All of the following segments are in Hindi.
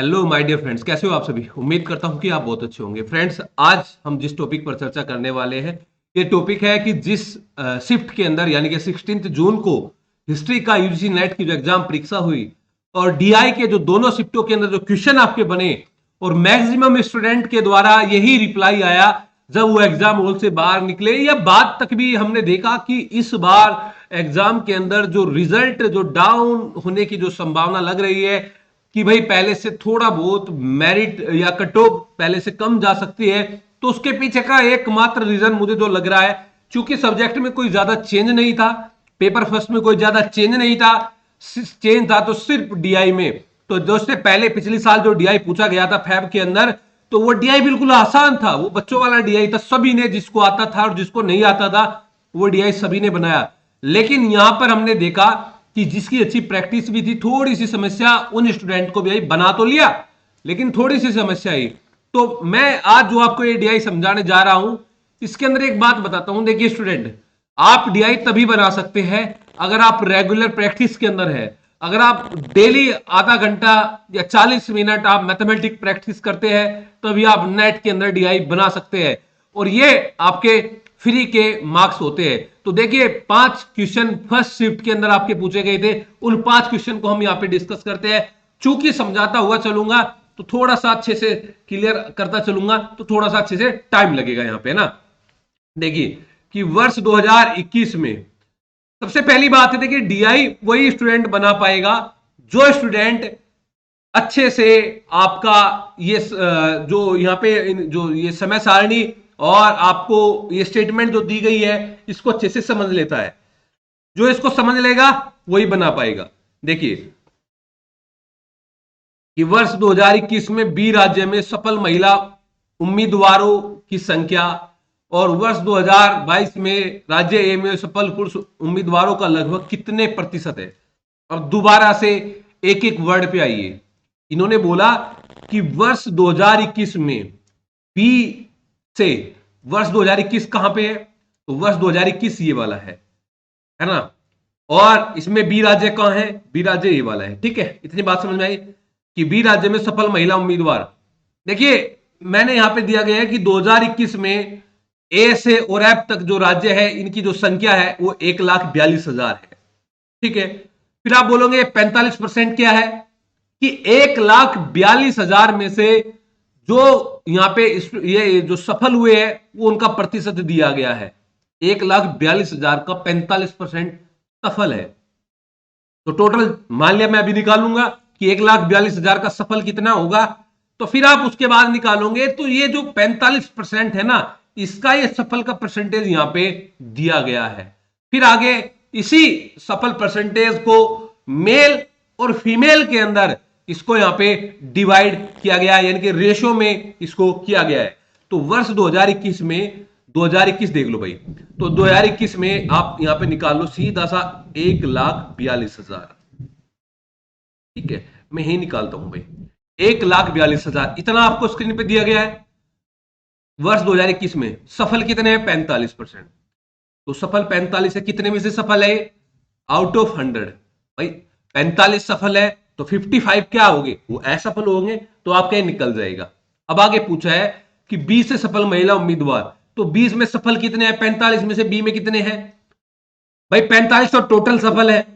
हेलो माय डियर फ्रेंड्स, कैसे हो आप सभी। उम्मीद करता हूं कि आप बहुत अच्छे होंगे। फ्रेंड्स, आज हम जिस टॉपिक पर चर्चा करने वाले हैं, ये टॉपिक है कि जिस शिफ्ट के अंदर यानी कि 16 जून को हिस्ट्री का यूजीसी नेट की जो एग्जाम परीक्षा हुई और डीआई के जो दोनों शिफ्टों के अंदर जो क्वेश्चन आपके बने और मैक्सिमम स्टूडेंट के द्वारा यही रिप्लाई आया जब वो एग्जाम हॉल से बाहर निकले, या बाद तक भी हमने देखा कि इस बार एग्जाम के अंदर जो रिजल्ट जो डाउन होने की जो संभावना लग रही है कि भाई पहले से थोड़ा बहुत मेरिट या कट ऑफ पहले से कम जा सकती है। तो उसके पीछे का एकमात्र रीजन मुझे जो लग रहा है, चूंकि सब्जेक्ट में कोई ज्यादा चेंज नहीं था, पेपर फर्स्ट में कोई ज्यादा चेंज नहीं था, चेंज था तो सिर्फ डीआई में। तो दोस्तों, पहले पिछले साल जो डीआई पूछा गया था फैब के अंदर, तो वो डीआई बिल्कुल आसान था, वो बच्चों वाला डीआई था। सभी ने, जिसको आता था और जिसको नहीं आता था, वो डीआई सभी ने बनाया। लेकिन यहां पर हमने देखा कि जिसकी अच्छी प्रैक्टिस भी थी, थोड़ी सी समस्या उन स्टूडेंट को भी आई। बना तो लिया लेकिन थोड़ी सी समस्या आई। तो मैं आज जो आपको ये डीआई समझाने जा रहा हूं, इसके अंदर एक बात बताता हूं। देखिए स्टूडेंट, आप डीआई तभी बना सकते हैं अगर आप रेगुलर प्रैक्टिस के अंदर है। अगर आप डेली आधा घंटा या 40 मिनट आप मैथमेटिक्स प्रैक्टिस करते हैं, तभी आप नेट के अंदर डीआई बना सकते हैं। और ये आपके फ्री के मार्क्स होते हैं। तो देखिए, 5 क्वेश्चन फर्स्ट शिफ्ट के अंदर आपके पूछे गए थे। उन 5 क्वेश्चन को हम यहाँ पे डिस्कस करते हैं। चूंकि समझाता हुआ चलूंगा तो थोड़ा सा अच्छे से क्लियर करता चलूंगा, तो थोड़ा सा अच्छे से टाइम लगेगा यहाँ पे ना। देखिए कि वर्ष 2021 में सबसे पहली बात है, देखिए डीआई वही स्टूडेंट बना पाएगा जो स्टूडेंट अच्छे से आपका ये जो यहाँ पे जो ये समय सारणी और आपको ये स्टेटमेंट जो दी गई है, इसको अच्छे से समझ लेता है। जो इसको समझ लेगा वही बना पाएगा। देखिए कि वर्ष 2021 में बी राज्य में सफल महिला उम्मीदवारों की संख्या और वर्ष 2022 में राज्य ए में सफल पुरुष उम्मीदवारों का लगभग कितने प्रतिशत है। अब दोबारा से एक एक वर्ड पे आइए। इन्होंने बोला कि वर्ष 2021 में बी से, वर्ष 2021 कहां पे है, तो वर्ष 2021 ये वाला है ना। और इसमें बी राज्य कहां है, बी राज्य ये वाला है। ठीक है, इतनी बात समझ में आई कि बी राज्य में सफल महिला उम्मीदवार। देखिए, मैंने यहां पे दिया गया है कि 2021 में ए से और एफ तक जो राज्य है, इनकी जो संख्या है वो 1,42,000 है। ठीक है, फिर आप बोलोगे 45% क्या है, कि 1,42,000 में से जो यहां पे ये जो सफल हुए हैं वो उनका प्रतिशत दिया गया है। 1,42,000 का 45% सफल है। तो टोटल मान लिया मैं अभी निकालूंगा कि 1,42,000 का सफल कितना होगा। तो फिर आप उसके बाद निकालोगे तो ये जो 45% है ना, इसका ये सफल का परसेंटेज यहां पे दिया गया है। फिर आगे इसी सफल परसेंटेज को मेल और फीमेल के अंदर इसको यहां पे डिवाइड किया गया है, यानी कि रेशो में इसको किया गया है। तो वर्ष 2021 में, 2021 देख लो भाई, तो 2021 में आप यहां पे निकाल लो सीधा सा 1,42,000। ठीक है, मैं ही निकालता हूं भाई, 1,42,000 इतना आपको स्क्रीन पे दिया गया है। वर्ष 2021 में सफल कितने हैं, 45%। तो सफल 45 है, कितने में से सफल है, आउट ऑफ 100। भाई 45 सफल है तो 55 क्या होंगे, वो असफल होंगे। तो आपका ये निकल जाएगा। अब आगे पूछा है कि 20 से सफल महिला उम्मीदवार, तो 20 में सफल कितने हैं, 45 में से बी में कितने हैं। भाई 45 तो टोटल सफल है,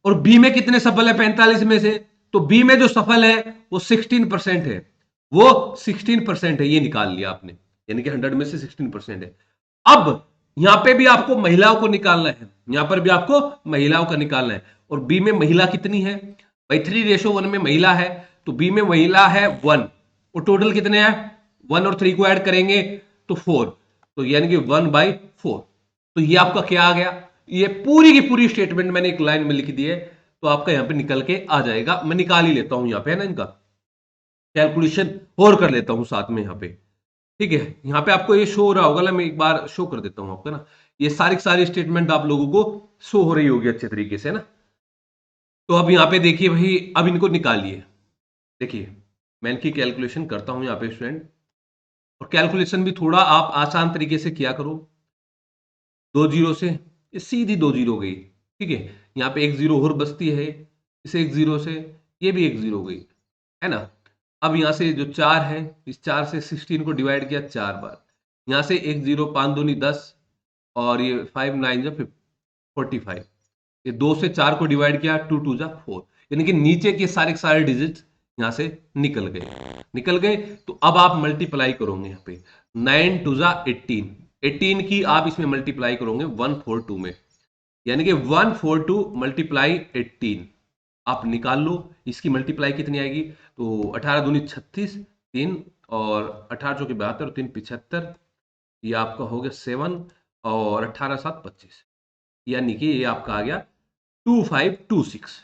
और बी में कितने सफल है 45 में से, तो बी में जो सफल है वो 16% है। वो 16% है, ये निकाल लिया आपने, यानी कि 100 में से 16% है। अब यहां पे भी आपको महिलाओं को निकालना है, यहां पर भी आपको महिलाओं का निकालना है। और बी में महिला कितनी है, भाई 3:1 में महिला है, तो बी में महिला है 1। और टोटल कितने हैं, 1 और 3 को ऐड करेंगे तो 4, तो यानी कि 1/4। तो ये आपका क्या आ गया, ये पूरी की पूरी स्टेटमेंट मैंने एक लाइन में लिख दी है। तो आपका यहां पे निकल के आ जाएगा। मैं निकाल ही लेता हूं यहां पे, है ना, इनका कैलकुलेशन और कर लेता हूं साथ में यहां पे। ठीक है, यहां पे आपको ये शो हो रहा होगा ना, मैं एक बार शो कर देता हूं आपको ना। ये सारी की सारी स्टेटमेंट आप लोगों को शो हो रही होगी अच्छे तरीके से ना। तो अब यहां पे देखिए भाई, अब इनको निकालिए। देखिए, मैं इनकी कैलकुलेशन करता हूं यहां पे स्टूडेंट, और कैलकुलेशन भी थोड़ा आप आसान तरीके से किया करो। 2 जीरो से ये सीधी 2 जीरो हो गई। ठीक है, यहाँ पे एक जीरो और बचती है, इसे एक जीरो से ये भी एक जीरो हो गई, है ना। अब यहाँ से जो 4 है, इस 4 से 16 को डिवाइड किया 4 बार, यहाँ से 1 0 5 दूनी 10 और ये 5 9 जा 45, ये 2 से 4 को डिवाइड किया 2 2 जा 4, यानी कि नीचे के सारे डिजिट यहाँ से निकल गए। तो अब आप मल्टीप्लाई करोगे यहाँ पे 9 2 जा 18, 18 की आप इसमें मल्टीप्लाई करोगे 142 में, यानी कि 142 मल्टीप्लाई 18 आप निकाल लो, इसकी मल्टीप्लाई कितनी आएगी, तो 18 दूनी 36, 3 और 18 चौके 72, 3 75, ये आपका हो गया 7 और 18 7 25, यानी कि ये आपका आ गया 2526,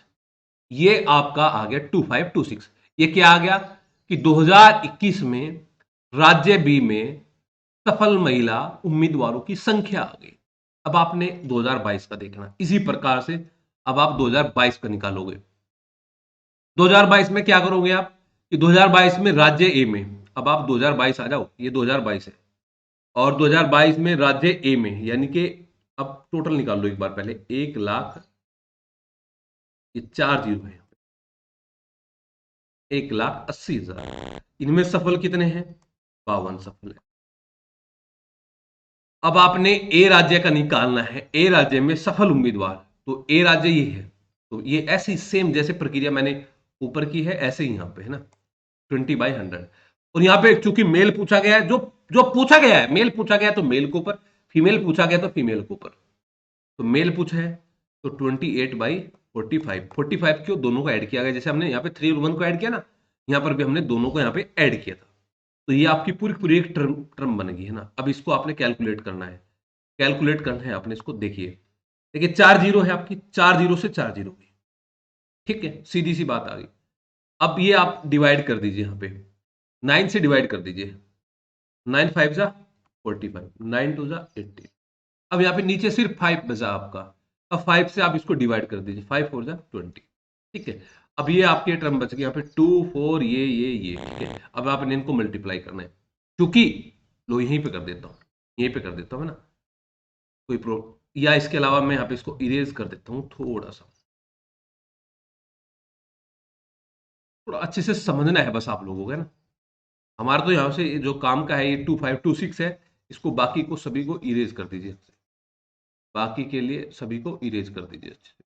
ये आपका आ गया 2526। ये क्या आ गया कि 2021 में राज्य बी में सफल महिला उम्मीदवारों की संख्या आ गई। अब आपने 2022 का देखना, इसी प्रकार से अब आप 2022 का निकालोगे। 2022 में क्या करोगे आप कि 2022 में राज्य ए में, अब आप 2022 आ जाओ, ये 2022 है और 2022 में राज्य ए में, यानी कि अब टोटल निकाल लो एक बार पहले, 1,00,000, ये 4 जीरो है, 1,80,000, इनमें सफल कितने हैं, 52 सफल है। अब आपने ए राज्य का निकालना है, ए राज्य में सफल उम्मीदवार, तो ए राज्य ये है, तो ये ऐसी सेम जैसे प्रक्रिया मैंने ऊपर की है ऐसे ही यहां पे है ना, 20/100। और यहाँ पे चूंकि मेल पूछा गया है, जो जो पूछा गया है, मेल पूछा गया है तो मेल के ऊपर, फीमेल पूछा गया तो फीमेल के ऊपर, तो मेल पूछा है तो 28/45, 45 क्यों, दोनों को ऐड किया गया, जैसे हमने यहाँ पे 3 और 1 को ऐड किया ना, यहाँ पर भी हमने दोनों को यहाँ पे ऐड किया था, तो ये आपकी पूरी पूरी एक टर्म बन गई है ना। अब इसको आपने कैलकुलेट करना है, कैलकुलेट करना है आपने इसको, देखिए देखिए 4 जीरो है आपकी, 4 जीरो से 4 जीरो गई, ठीक है, सीधी सी बात आ गई। अब ये आप डिवाइड कर दीजिए, यहाँ पे 9 से डिवाइड कर दीजिए, 9 5 जा 45, 9 2 जा 80, अब यहाँ पे नीचे सिर्फ 5 बचा आपका, अब 5 से आप इसको डिवाइड कर दीजिए, 5 4 जा 20, ठीक है। अब ये आपके टर्म बच गए यहाँ पे 2 4, ये ठीक है। अब आपने इनको मल्टीप्लाई करना है, क्योंकि लो यहीं पे कर देता हूँ, यहीं पे कर देता हूँ है ना, कोई प्रो, या इसके अलावा मैं यहाँ पे इसको इरेज कर देता हूँ, थोड़ा अच्छे से समझना है बस आप लोगों को, है ना। हमारा तो यहाँ से जो काम का है ये 2526 है, इसको बाकी को सभी को इरेज कर दीजिए, बाकी के लिए सभी को इरेज कर दीजिए अच्छे से।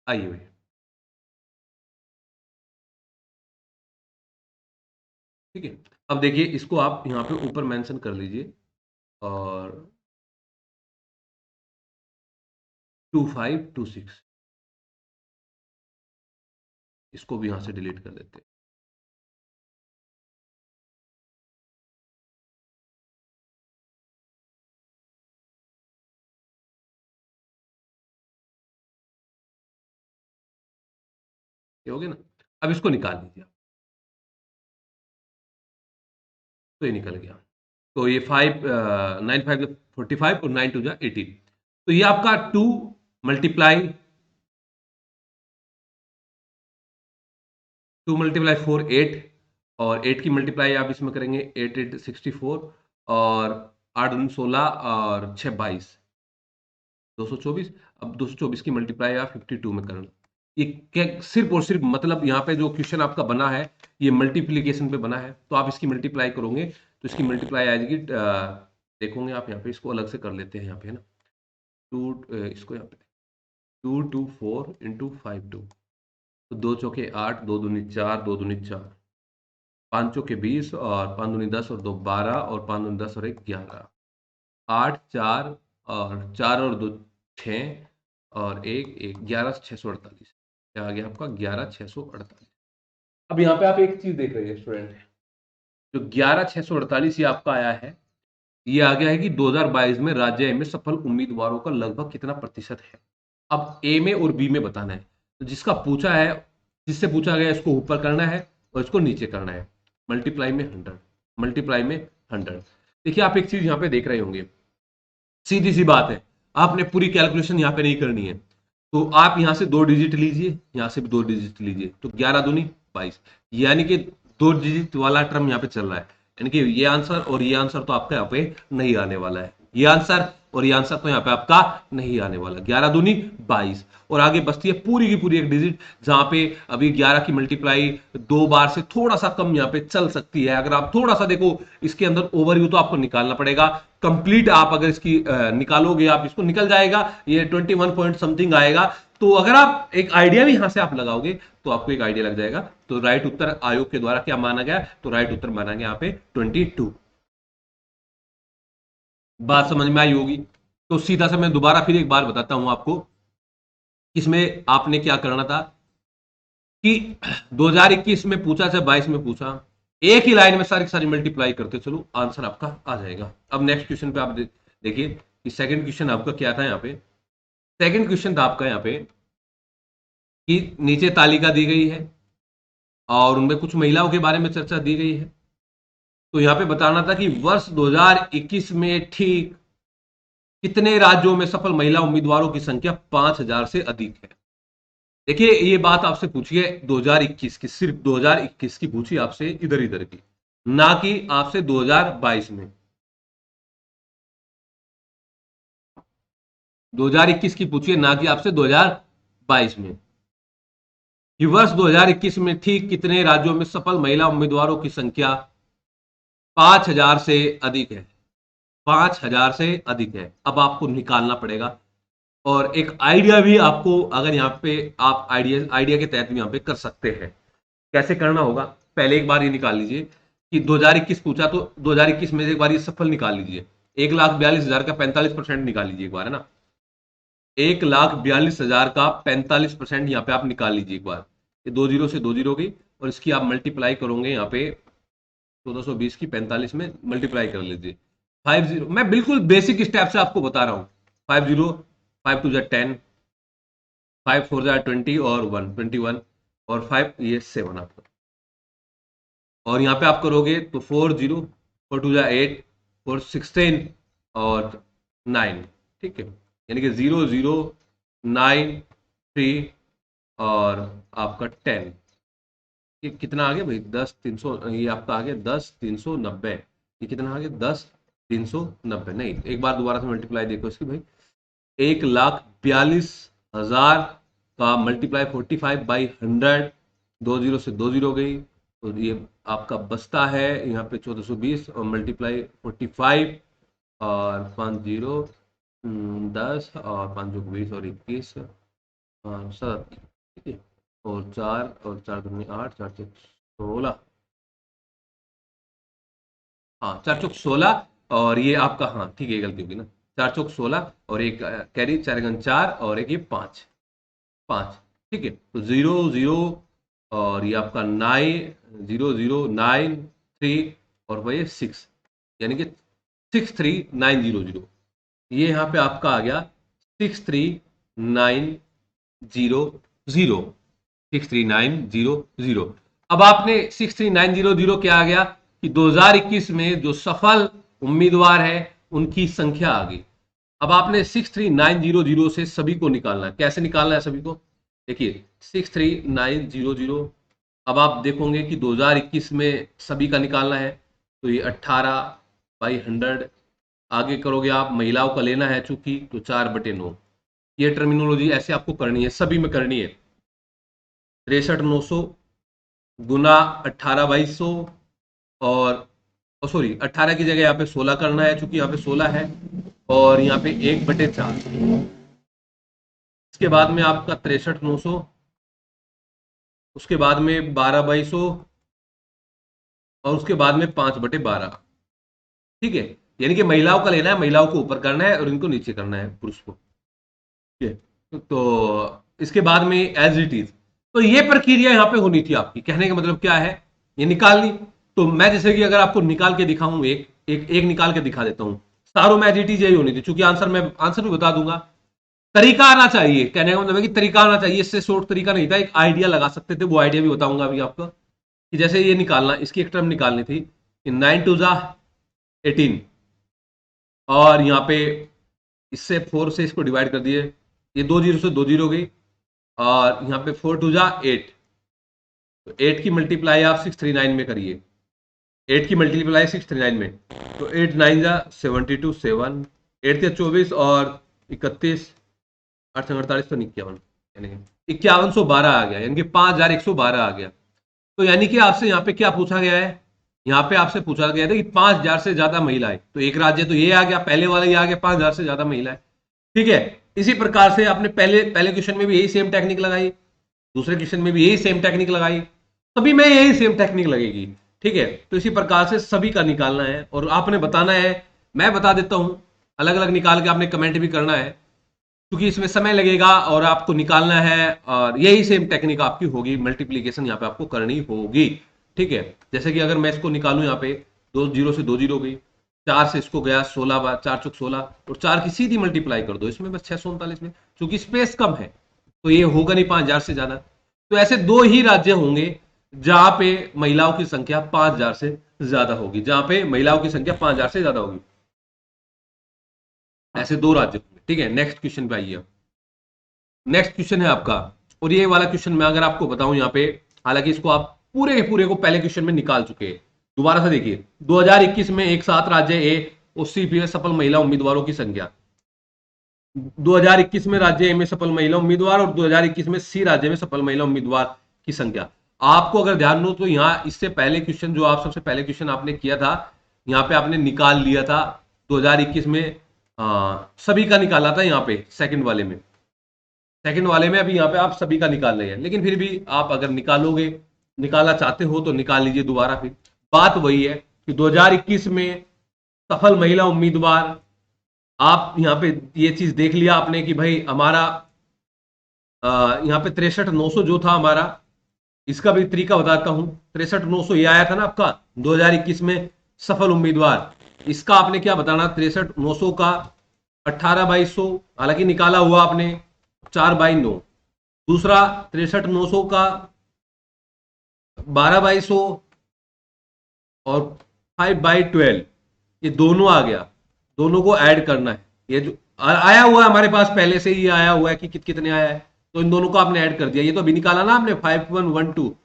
आइए भैया, ठीक है। अब देखिए इसको आप यहाँ पे ऊपर मेंशन कर लीजिए, और 2526 इसको भी यहाँ से डिलीट कर देते हैं। ये हो गया ना। अब इसको निकाल लीजिए आप, तो ये निकल गया, तो ये 9 5 45 और 9 2 जा 18, तो ये आपका 2 मल्टीप्लाई 4 8, और 8 की मल्टीप्लाई आप इसमें करेंगे 8 8 64, और 8 दूनी 16 और 6 22, 224। अब 224 की मल्टीप्लाई आप 52 में करना, ये क्या सिर्फ और सिर्फ मतलब यहाँ पे जो क्वेश्चन आपका बना है ये मल्टीप्लीकेशन पे बना है, तो आप इसकी मल्टीप्लाई करोगे तो इसकी मल्टीप्लाई आ जाएगी, देखोगे आप यहाँ पे, इसको अलग से कर लेते हैं यहाँ पे, है ना। इसको यहाँ पे 224 इंटू 52, तो 2 चौके 8, 2 दूनी 4, 2 दूनी 4, 5 चौके 20 और 5 दूनी 10 और 2 12 और 5 दूनी 10 और 1 11, 8 4 और 4 और 2 6 और 1 1, 11,648, क्या आ गया आपका 11,648। अब यहाँ पे आप एक चीज देख रहे हैं स्टूडेंट, जो 11,648 ये आपका आया है, ये आ गया है कि 2022 में राज्य ए में सफल उम्मीदवारों का लगभग कितना प्रतिशत है। अब ए में और बी में बताना है, तो जिसका पूछा है, जिससे पूछा गया इसको ऊपर करना है और इसको नीचे करना है, मल्टीप्लाई में 100, मल्टीप्लाई में 100। देखिए आप एक चीज यहाँ पे देख रहे होंगे, सीधी सी बात है, आपने पूरी कैलकुलेशन यहाँ पे नहीं करनी है, तो आप यहां से 2 डिजिट लीजिए, यहां से भी 2 डिजिट लीजिए, तो 11 दूनी 22, यानी कि 2 डिजिट वाला टर्म यहाँ पे चल रहा है, यानी कि ये आंसर और ये आंसर तो आपका यहाँ पे नहीं आने वाला है, ये आंसर और ये आंसर तो यहाँ पे आपका नहीं आने वाला। 11 दूनी 22, और आगे बचती है पूरी की पूरी एक डिजिट, जहां पे अभी 11 की मल्टीप्लाई 2 बार से थोड़ा सा कम यहाँ पे चल सकती है। अगर आप थोड़ा सा देखो इसके अंदर ओवरव्यू, तो आपको निकालना पड़ेगा कंप्लीट, आप अगर इसकी निकालोगे, आप इसको निकल जाएगा, ये 21 पॉइंट समथिंग आएगा। तो अगर आप एक आइडिया भी यहां से आप लगाओगे तो आपको एक आइडिया लग जाएगा। तो राइट उत्तर आयोग के द्वारा क्या माना गया, तो राइट उत्तर माना गया यहाँ पे 22। बात समझ में आई होगी। तो सीधा से मैं दोबारा फिर एक बार बताता हूं आपको, इसमें आपने क्या करना था कि 2021 में पूछा चाहे 22 में पूछा, एक ही लाइन में सारी सारी मल्टीप्लाई करते चलो, आंसर आपका आ जाएगा। अब नेक्स्ट क्वेश्चन पे आप देखिए कि सेकंड क्वेश्चन आपका क्या था यहाँ पे। सेकंड क्वेश्चन था आपका यहाँ पे कि नीचे तालिका दी गई है और उनमें कुछ महिलाओं के बारे में चर्चा दी गई है। तो यहां पे बताना था कि वर्ष 2021 में ठीक कितने राज्यों में सफल महिला उम्मीदवारों की संख्या 5000 से अधिक है। देखिए ये बात आपसे पूछी है 2021 की, सिर्फ 2021 की पूछी आपसे, इधर इधर की, ना कि आपसे 2022 में। 2021 की पूछी है, ना कि आपसे 2022 में, कि वर्ष 2021 में ठीक कितने राज्यों में सफल महिला उम्मीदवारों की संख्या 5000 से अधिक है। 5000 से अधिक है। अब आपको निकालना पड़ेगा, और एक आइडिया भी आपको, अगर यहाँ पे आप आइडिया आइडिया के तहत भी यहाँ पे कर सकते हैं। कैसे करना होगा, पहले एक बार ये निकाल लीजिए कि 2021 पूछा, तो 2021 में एक बार ये सफल निकाल लीजिए, 1,42,000 का 45% निकाल लीजिए एक बार, है ना। 1,42,000 का 45% यहाँ पे आप निकाल लीजिए एक बार। ये 2 जीरो से 2 जीरो गई, और इसकी आप मल्टीप्लाई करोगे यहाँ पे 1420 की 45 में मल्टीप्लाई कर लीजिए। 50, मैं बिल्कुल बेसिक स्टेप से आपको बता रहा हूँ। 50, 5 टू 10, 5 4 20 और 1 21, और 5 ये 7 आपका। और यहाँ पे आप करोगे तो 40, 4 टू 8, 4 16 और 9, ठीक है, यानी कि 0 0 9 3 और आपका 10। ये कितना आ गया भाई, 10,300, ये आपका आ गया 10,390। ये कितना आ गया, 10,390 नहीं, एक बार दोबारा से मल्टीप्लाई देखो इसकी भाई। 1,42,000 का मल्टीप्लाई 45/100, 2 जीरो से 2 जीरो गई, तो ये आपका बचता है यहाँ पे 1420, और मल्टीप्लाई 45 और 5 जीरो 10 और 5 जो 20 और 21 और 7, ठीक है, और 4 और 4 दूनी 8, 4 चौक 16, हाँ 4 चौक 16, और ये आपका, हाँ ठीक है गलती होगी ना, 4 चौक 16 और एक कैरी 4 गन 4 और एक ये 5 5, ठीक है, तो 0 0 और ये आपका 9 0 0 9 3 और वही 6, यानी कि 63900। ये यहाँ पे आपका आ गया 63900, 63900। अब आपने 63900 क्या आ गया कि 2021 में जो सफल उम्मीदवार है उनकी संख्या आ गई। अब आपने 63900 से सभी को निकालना है। कैसे निकालना है सभी को, देखिए 63900, अब आप देखोगे कि 2021 में सभी का निकालना है, तो ये 18/100, आगे करोगे आप महिलाओं का लेना है चूंकि, तो 4/9। ये टर्मिनोलॉजी ऐसे आपको करनी है, सभी में करनी है। 63,900 गुना 18/100, और सॉरी 18 की जगह यहाँ पे 16 करना है, चूंकि यहाँ पे 16 है, और यहाँ पे 1/4। इसके बाद में आपका 63,900, उसके बाद में 12/100, और उसके बाद में 5/12, ठीक है, यानी कि महिलाओं का लेना है, महिलाओं को ऊपर करना है और इनको नीचे करना है पुरुष को, ठीक है। तो इसके बाद में एज इट इज, तो ये प्रक्रिया यहाँ पे होनी थी आपकी। कहने का मतलब क्या है, ये निकाल ली, तो मैं जैसे कि अगर आपको निकाल के दिखाऊं, एक निकाल के दिखा देता हूं, सारों में एज इट इज यही होनी थी, क्योंकि आंसर भी बता दूंगा। तरीका आना चाहिए, कहने का मतलब है कि तरीका आना चाहिए, इससे शॉर्ट तरीका नहीं था, एक आइडिया लगा सकते थे, वो आइडिया भी बताऊंगा अभी आपको, कि जैसे ये निकालना, इसकी एक टर्म निकालनी थी, कि 9 टू जा 18, और यहाँ पे इससे 4 से इसको डिवाइड कर दिए, ये 2 जीरो से 2 जीरो गई, और यहाँ पे 4 टू जा 8, तो 8 की मल्टीप्लाई आप 639 में करिए, 8 की मल्टीप्लाई 639 में, तो 8 9 जा 72, 7 8 या 24 और 31 8 48 तो 51, यानी 5112 आ गया, यानी कि 5112 आ गया। तो यानी कि आपसे यहाँ पे क्या पूछा गया है, यहाँ पे आपसे पूछा गया था कि 5000 से ज्यादा महिलाएं, तो एक राज्य तो ये आ गया, पहले वाला ये आ गया 5000 से ज्यादा महिलाएं, ठीक है। इसी प्रकार से आपने पहले पहले क्वेश्चन में भी यही सेम टेक्निक लगाई, दूसरे क्वेश्चन में भी यही सेम टेक्निक लगाई, सभी में यही सेम टेक्निक लगेगी, ठीक है। तो इसी प्रकार से सभी का निकालना है और आपने बताना है, मैं बता देता हूं, अलग अलग निकाल के आपने कमेंट भी करना है, क्योंकि इसमें समय लगेगा और आपको निकालना है, और यही सेम टेक्निक आपकी होगी, मल्टीप्लीकेशन यहाँ पे आपको करनी होगी, ठीक है। जैसे कि अगर मैं इसको निकालूं, यहाँ पे 2 जीरो से 2 जीरो गई, 4 से इसको गया 16 बार, 4 चौक 16, और 4 की सीधी मल्टीप्लाई कर दो इसमें, बस 639 में, क्योंकि स्पेस कम है तो ये होगा नहीं 5000 से ज्यादा। तो ऐसे 2 ही राज्य होंगे जहां पे महिलाओं की संख्या 5000 से ज्यादा होगी, जहां पे महिलाओं की संख्या 5000 से ज्यादा होगी, ऐसे 2 राज्य होंगे, ठीक है। नेक्स्ट क्वेश्चन पे आइए। नेक्स्ट क्वेश्चन है आपका, और ये वाला क्वेश्चन मैं अगर आपको बताऊं यहाँ पे, हालांकि इसको आप पूरे के पूरे को पहले क्वेश्चन में निकाल चुके हैं, दोबारा से देखिए। 2021 में एक साथ राज्य ए और सी में सफल महिला उम्मीदवारों की संख्या, 2021 में राज्य ए में सफल महिला उम्मीदवार और 2021 में सी राज्य में सफल महिला उम्मीदवार की संख्या। आपको अगर ध्यान हो तो यहाँ इससे पहले क्वेश्चन जो आप सबसे पहले क्वेश्चन आपने किया था, यहाँ पे आपने निकाल लिया था 2021 में, सभी का निकाला था यहाँ पे सेकंड वाले में, सेकंड वाले में अभी यहाँ पे आप सभी का निकाल रहे हैं, लेकिन फिर भी आप अगर निकालोगे, निकालना चाहते हो तो निकाल लीजिए दोबारा। फिर बात वही है कि 2021 में सफल महिला उम्मीदवार, आप यहाँ पे ये चीज देख लिया आपने कि भाई हमारा यहाँ पे 63,900 जो था हमारा, इसका भी तरीका बताता हूं। 63,900 ये आया था ना आपका 2021 में सफल उम्मीदवार, इसका आपने क्या बताना, 63,900 का 18/100, हालांकि निकाला हुआ आपने 4/9, दूसरा 63,900 का 12/100 और 5/12, ये दोनों आ गया, दोनों को ऐड करना है। ये जो आया हुआ है हमारे पास पहले से ही आया हुआ है कि कितने आया है, तो इन दोनों को आपने ऐड कर दिया, ये तो अभी निकाला ना आपने 5112,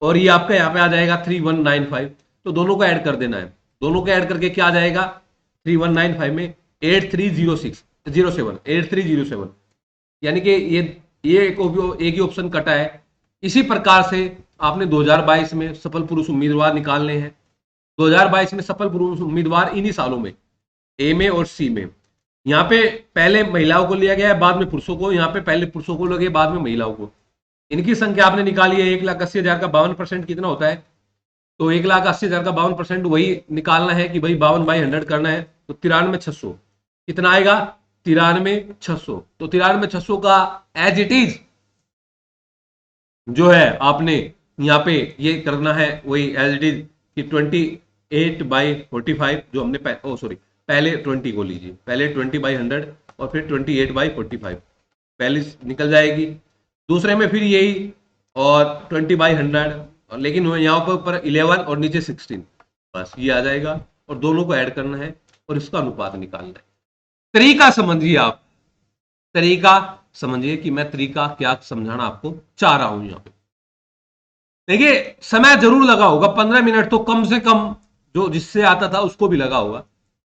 और ये आपका यहाँ पे आ जाएगा 3195, तो दोनों को ऐड कर देना है। दोनों को ऐड करके क्या आ जाएगा, 3195 में 8307, यानी कि ये एक ही ऑप्शन कटा है। इसी प्रकार से आपने 2022 में सफल पुरुष उम्मीदवार निकालने हैं। 2022 में सफल पुरुष उम्मीदवार इन्हीं सालों में, ए में और सी में, यहाँ पे पहले महिलाओं को लिया गया है, बाद में पुरुषों को, यहाँ पे पहले पुरुषों को लगे, बाद में महिलाओं को। इनकी संख्या आपने निकाली है, 1,80,000 का 52% कितना होता है, तो 1,80,000 का 52% वही निकालना है कि भाई 52/100 करना है, तो 93,600 कितना आएगा, 93,600। तो 93,600 का एज इट इज जो है आपने यहाँ पे ये करना है, वही एज इट इज कि 28/45 जो हमने पहले 20 को लीजिए, पहले 20/100 और फिर 28/45 पहले निकल जाएगी, दूसरे में फिर यही और 20/100, लेकिन यहाँ पर ऊपर 11 और नीचे 16, बस ये आ जाएगा, और दोनों को ऐड करना है और इसका अनुपात निकालना है। तरीका समझिए आप, तरीका समझिए कि मैं तरीका क्या समझाना आपको चाह रहा हूं। यहाँ पे देखिए समय जरूर लगा होगा, 15 मिनट तो कम से कम जो जिससे आता था उसको भी लगा होगा,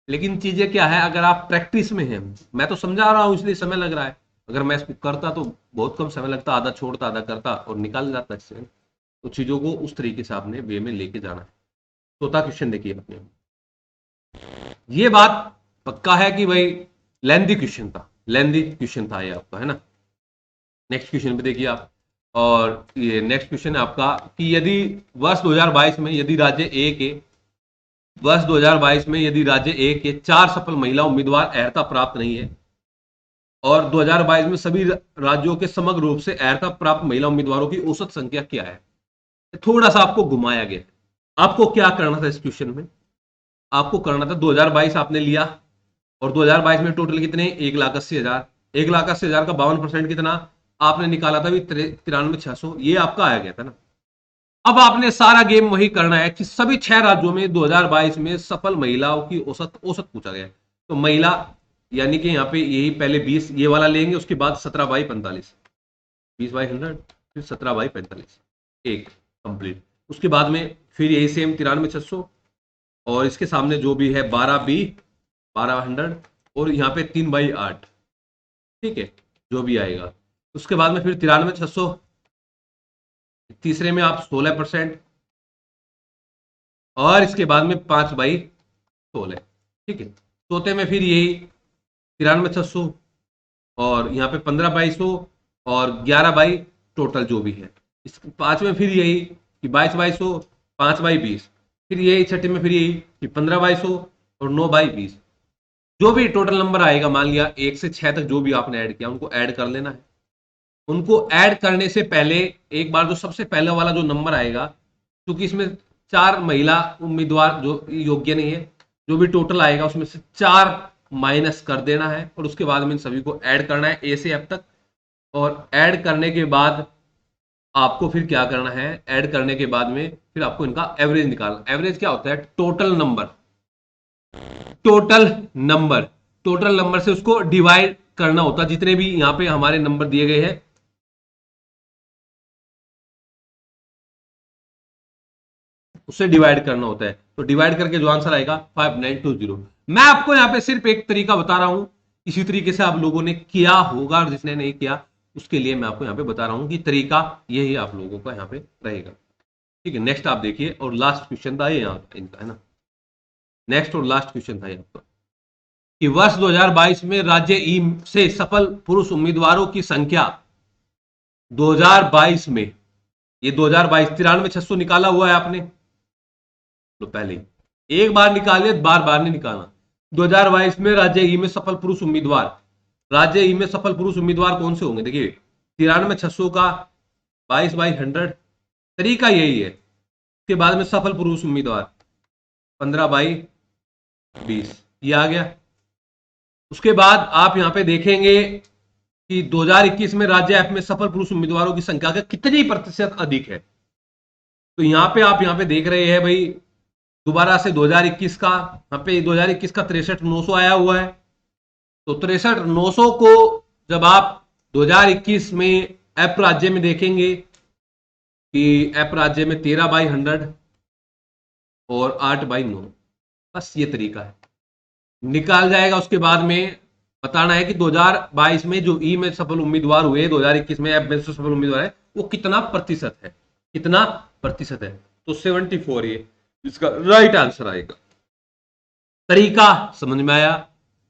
लेकिन चीजें क्या है, अगर आप प्रैक्टिस में हैं, मैं तो समझा रहा हूं इसलिए समय लग रहा है, अगर मैं इसको करता तो बहुत कम समय लगता, आधा छोड़ता आधा करता और निकाल जाता इससे। तो चीजों को उस तरीके से आपने वे में लेके जाना है। चौथा क्वेश्चन देखिए अपने, ये बात पक्का है कि भाई लेंदी क्वेश्चन था, लेंदी क्वेश्चन था ये आपका, है ना। नेक्स्ट क्वेश्चन पे देखिए आप, और ये नेक्स्ट क्वेश्चन है आपका कि यदि वर्ष 2022 में यदि राज्य ए के, वर्ष 2022 में यदि राज्य ए के 4 सफल महिला उम्मीदवार अर्हता प्राप्त नहीं है, और 2022 में सभी राज्यों के समग्र रूप से अर्हता प्राप्त महिला उम्मीदवारों की औसत संख्या क्या है, थोड़ा सा आपको घुमाया गया। आपको क्या करना था इस क्वेश्चन में, आपको करना था 2022 आपने लिया, और 2022 में टोटल कितने, 1,80,000, 1,80,000 का 52% कितना आपने निकाला था, 93,600, ये आपका आया गया था ना। अब आपने सारा गेम वही करना है कि सभी 6 राज्यों में 2022 में सफल महिलाओं की औसत औसत पूछा गया है। तो महिला यानी कि यहाँ पे यही पहले 20 ये वाला लेंगे, उसके बाद 17/45, 20/100, फिर 17/45, एक कंप्लीट। उसके बाद में फिर यही सेम 93,600, और इसके सामने जो भी है 12/100, और यहाँ पे 3/8, ठीक है, जो भी आएगा। उसके बाद में फिर 93,600, तीसरे में आप 16%, और इसके बाद में 5/16, ठीक है। चौथे में फिर यही 93,600, और यहाँ पे 15/100, और 11 टोटल जो भी है। इस पांचवें फिर यही कि 22/100, 5/20, फिर यही छठे में फिर यही कि 15/100 और 9/20। जो भी टोटल नंबर आएगा, मान लिया 1 से 6 तक जो भी आपने ऐड किया, उनको ऐड कर लेना है। उनको ऐड करने से पहले एक बार जो सबसे पहले वाला जो नंबर आएगा, क्योंकि इसमें 4 महिला उम्मीदवार जो योग्य नहीं है, जो भी टोटल आएगा उसमें से 4 माइनस कर देना है, और उसके बाद में इन सभी को ऐड करना है ए से एफ तक। और ऐड करने के बाद आपको फिर क्या करना है, ऐड करने के बाद में फिर आपको इनका एवरेज निकालना। एवरेज क्या होता है? Total number, total number, total number से उसको डिवाइड करना होता है। जितने भी यहां पे हमारे नंबर दिए गए हैं उससे डिवाइड करना होता है। तो डिवाइड करके जो आंसर आएगा 5920। मैं आपको यहां पे सिर्फ एक तरीका बता रहा हूं, इसी तरीके से आप लोगों ने किया होगा, और जिसने नहीं किया उसके लिए मैं आपको यहां पे बता रहा हूं कि तरीका यही आप लोगों का यहां पे रहेगा। ठीक है, नेक्स्ट आप देखिए, और लास्ट क्वेश्चन था ये यहाँ इनका, है ना। नेक्स्ट और लास्ट क्वेश्चन था आपका कि वर्ष 2022 में राज्य ई से सफल पुरुष उम्मीदवारों की संख्या 2022 में, ये 2022 93,600 निकाला हुआ है आपने, तो पहले एक बार निकालिए, बार बार नहीं निकालना। 2022 में राज्य ई में सफल पुरुष उम्मीदवार, राज्य ई में सफल पुरुष उम्मीदवार कौन से होंगे? देखिए 93,600 का 22/100, तरीका यही है। उसके बाद में सफल पुरुष उम्मीदवार 15/20, ये आ गया। उसके बाद आप यहां पे देखेंगे कि 2021 में राज्य एफ में सफल पुरुष उम्मीदवारों की संख्या का कितनी प्रतिशत अधिक है। तो यहां पे आप यहां पे देख रहे हैं भाई, दोबारा से 2021 का, यहाँ पे 2021 का 63,900 आया हुआ है। तो 63,900 को जब आप 2021 में एफ राज्य में देखेंगे कि एफ राज्य में 13/100 और 8/9, बस ये तरीका है, निकाल जाएगा। उसके बाद में बताना है कि 2022 में जो ई में सफल उम्मीदवार हुए, 2021 में एफ में सफल उम्मीदवार है, वो कितना प्रतिशत है, कितना प्रतिशत है। तो 74 ये इसका राइट आंसर आएगा। तरीका समझ में आया?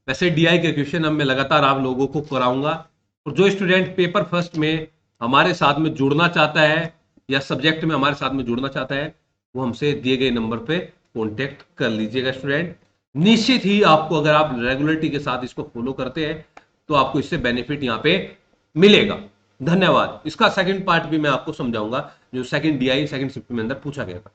वैसे डीआई के क्वेश्चन अब मैं लगातार आप लोगों को कराऊंगा, और जो स्टूडेंट पेपर फर्स्ट में हमारे साथ में जुड़ना चाहता है या सब्जेक्ट में हमारे साथ में जुड़ना चाहता है, वो हमसे दिए गए नंबर पे कांटेक्ट कर लीजिएगा स्टूडेंट। निश्चित ही आपको, अगर आप रेगुलरिटी के साथ इसको फॉलो करते हैं, तो आपको इससे बेनिफिट यहाँ पे मिलेगा। धन्यवाद। इसका सेकंड पार्ट भी मैं आपको समझाऊंगा, जो सेकंड डीआई सेकंड शिफ्ट में अंदर पूछा गया था।